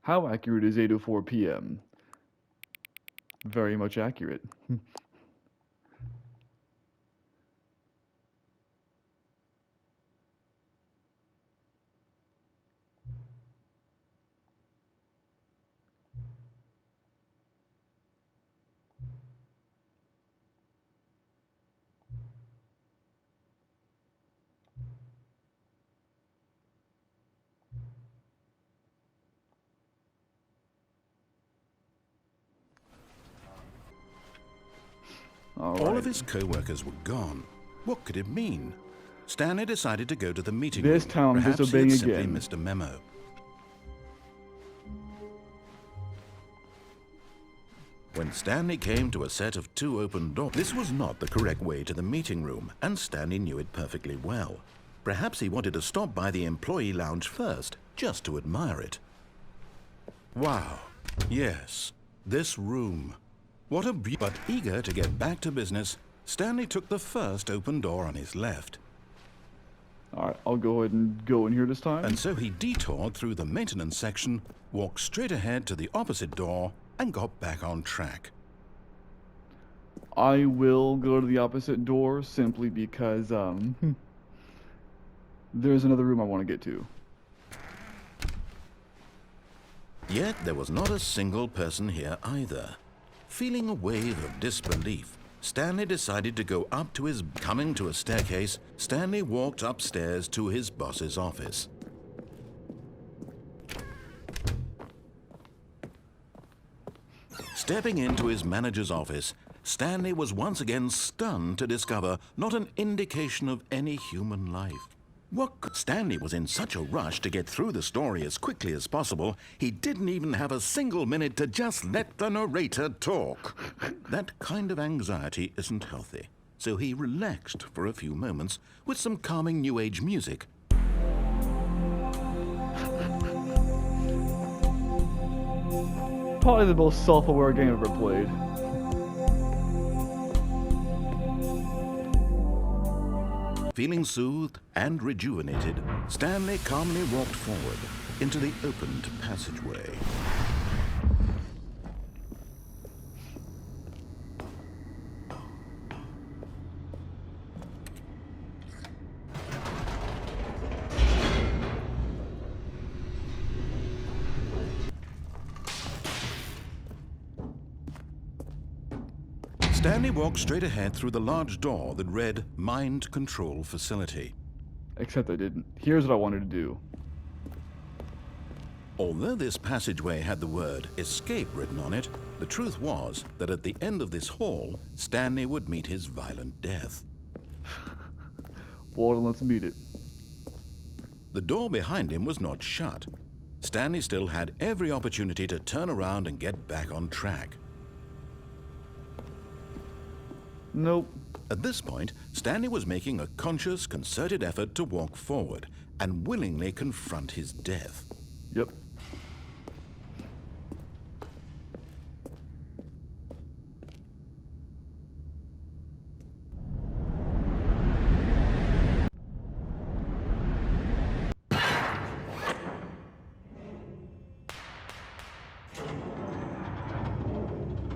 How accurate is 8:04 p.m.? Very much accurate. All All of right. his co-workers were gone. What could it mean? Stanley decided to go to the meeting This room. town Perhaps he disobeying had simply again. missed a memo. When Stanley came to a set of 2 open doors, this was not the correct way to the meeting room, and Stanley knew it perfectly well. Perhaps he wanted to stop by the employee lounge first, just to admire it. Wow, yes, this room. What a But eager to get back to business, Stanley took the first open door on his left. All right, I'll go ahead and go in here this time. And so he detoured through the maintenance section, walked straight ahead to the opposite door, and got back on track. I will go to the opposite door simply because there's another room I want to get to. Yet there was not a single person here either. Feeling a wave of disbelief, Stanley decided to go up to his... Coming to a staircase, Stanley walked upstairs to his boss's office. Stepping into his manager's office, Stanley was once again stunned to discover not an indication of any human life. Stanley was in such a rush to get through the story as quickly as possible, he didn't even have a single minute to just let the narrator talk. That kind of anxiety isn't healthy, so he relaxed for a few moments with some calming New Age music. Probably the most self-aware game I've ever played. Feeling soothed and rejuvenated, Stanley calmly walked forward into the opened passageway. Stanley walked straight ahead through the large door that read Mind Control Facility. Except I didn't. Here's what I wanted to do. Although this passageway had the word escape written on it, the truth was that at the end of this hall, Stanley would meet his violent death. Well, let's meet it. The door behind him was not shut. Stanley still had every opportunity to turn around and get back on track. Nope. At this point, Stanley was making a conscious, concerted effort to walk forward and willingly confront his death. Yep.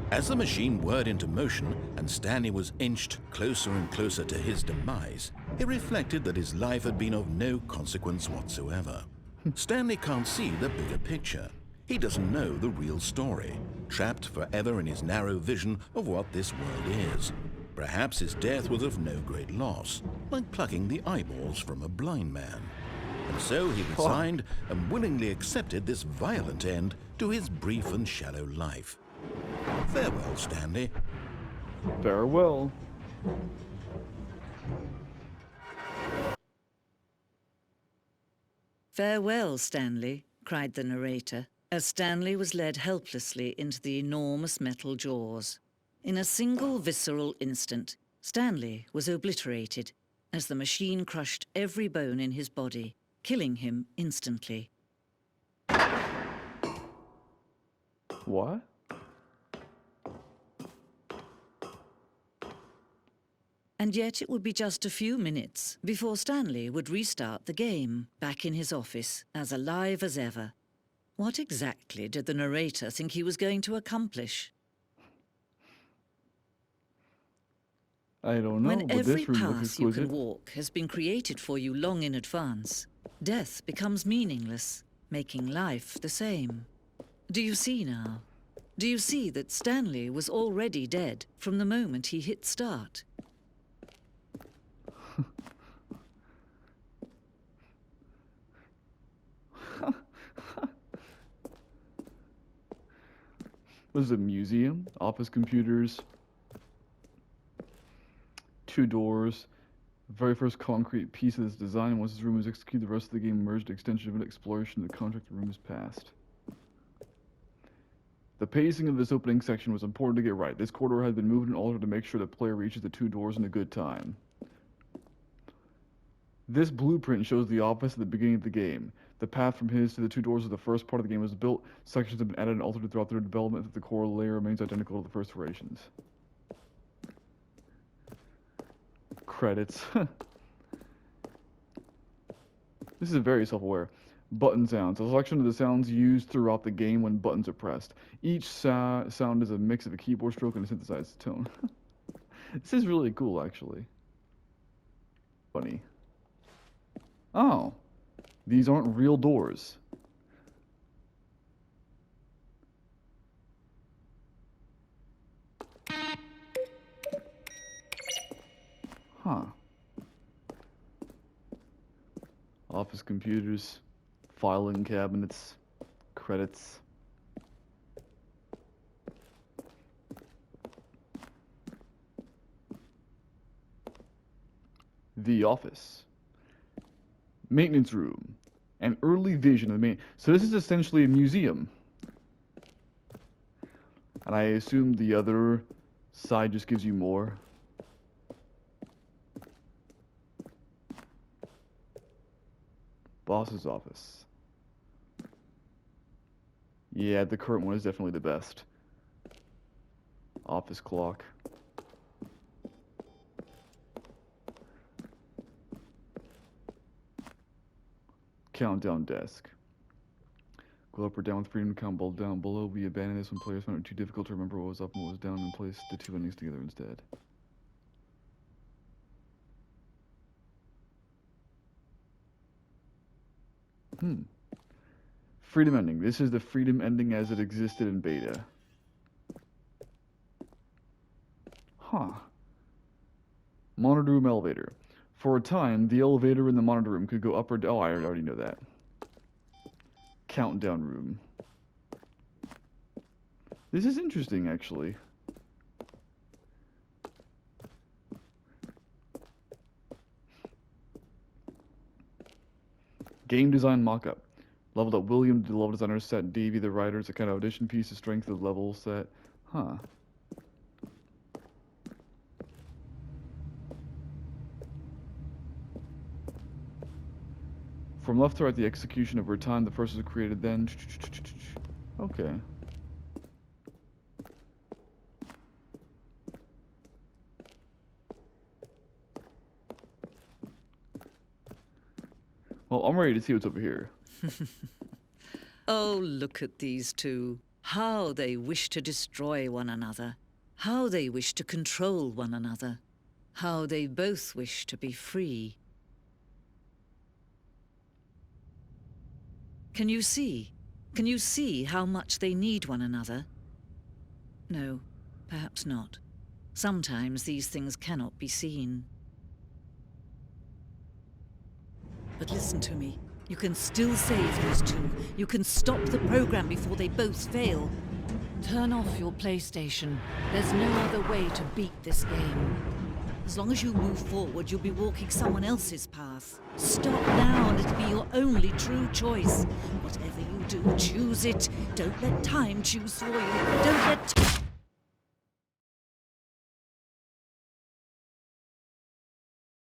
As the machine whirred into motion and Stanley was inched closer and closer to his demise, he reflected that his life had been of no consequence whatsoever. Stanley can't see the bigger picture. He doesn't know the real story, trapped forever in his narrow vision of what this world is. Perhaps his death was of no great loss, like plucking the eyeballs from a blind man. And so he resigned and willingly accepted this violent end to his brief and shallow life. Farewell, Stanley. Farewell. "Farewell, Stanley," cried the narrator, as Stanley was led helplessly into the enormous metal jaws. In a single visceral instant, Stanley was obliterated as the machine crushed every bone in his body, killing him instantly. What? And yet it would be just a few minutes before Stanley would restart the game, back in his office, as alive as ever. What exactly did the narrator think he was going to accomplish? I don't know, When but every this room looks path you can exquisite. walk has been created for you long in advance, death becomes meaningless, making life the same. Do you see now? Do you see that Stanley was already dead from the moment he hit start? This is a museum, office computers, 2 doors. The very first concrete piece of this design, and once this room is executed, the rest of the game merged extension of an exploration of the contract room is passed. The pacing of this opening section was important to get right. This corridor had been moved and altered to make sure the player reaches the 2 doors in a good time. This blueprint shows the office at the beginning of the game. The path from his to the 2 doors of the first part of the game was built. Sections have been added and altered throughout their development, that the core layer remains identical to the first iterations. Credits. This is very self-aware. Button sounds. A selection of the sounds used throughout the game when buttons are pressed. Each sound is a mix of a keyboard stroke and a synthesized tone. This is really cool, actually. Funny. Oh. These aren't real doors. Huh. Office computers, filing cabinets, credits. The office. Maintenance room. An early vision of the main. So this is essentially a museum. And I assume the other side just gives you more. Boss's office. Yeah, the current one is definitely the best. Office clock. Countdown desk. Go up or down with freedom to count both down below. We abandon this when players find it too difficult to remember what was up and what was down and place the 2 endings together instead. Freedom ending. This is the freedom ending as it existed in beta. Huh. Monitor room elevator. For a time, the elevator in the monitor room could go up or down. Oh, I already know that. Countdown room. This is interesting, actually. Game design mockup. Leveled up William, the level designer set Davey, the writer, as a kind of audition piece to strengthen the level set. Huh. From left to right, the execution over time. The first was created then. Okay. Well, I'm ready to see what's over here. Oh, look at these two. How they wish to destroy one another. How they wish to control one another. How they both wish to be free. Can you see? Can you see how much they need one another? No, perhaps not. Sometimes these things cannot be seen. But listen to me. You can still save these two. You can stop the program before they both fail. Turn off your PlayStation. There's no other way to beat this game. As long as you move forward, you'll be walking someone else's path. Stop now and it'll be your only true choice. Whatever you do, choose it. Don't let time choose for you. Don't let...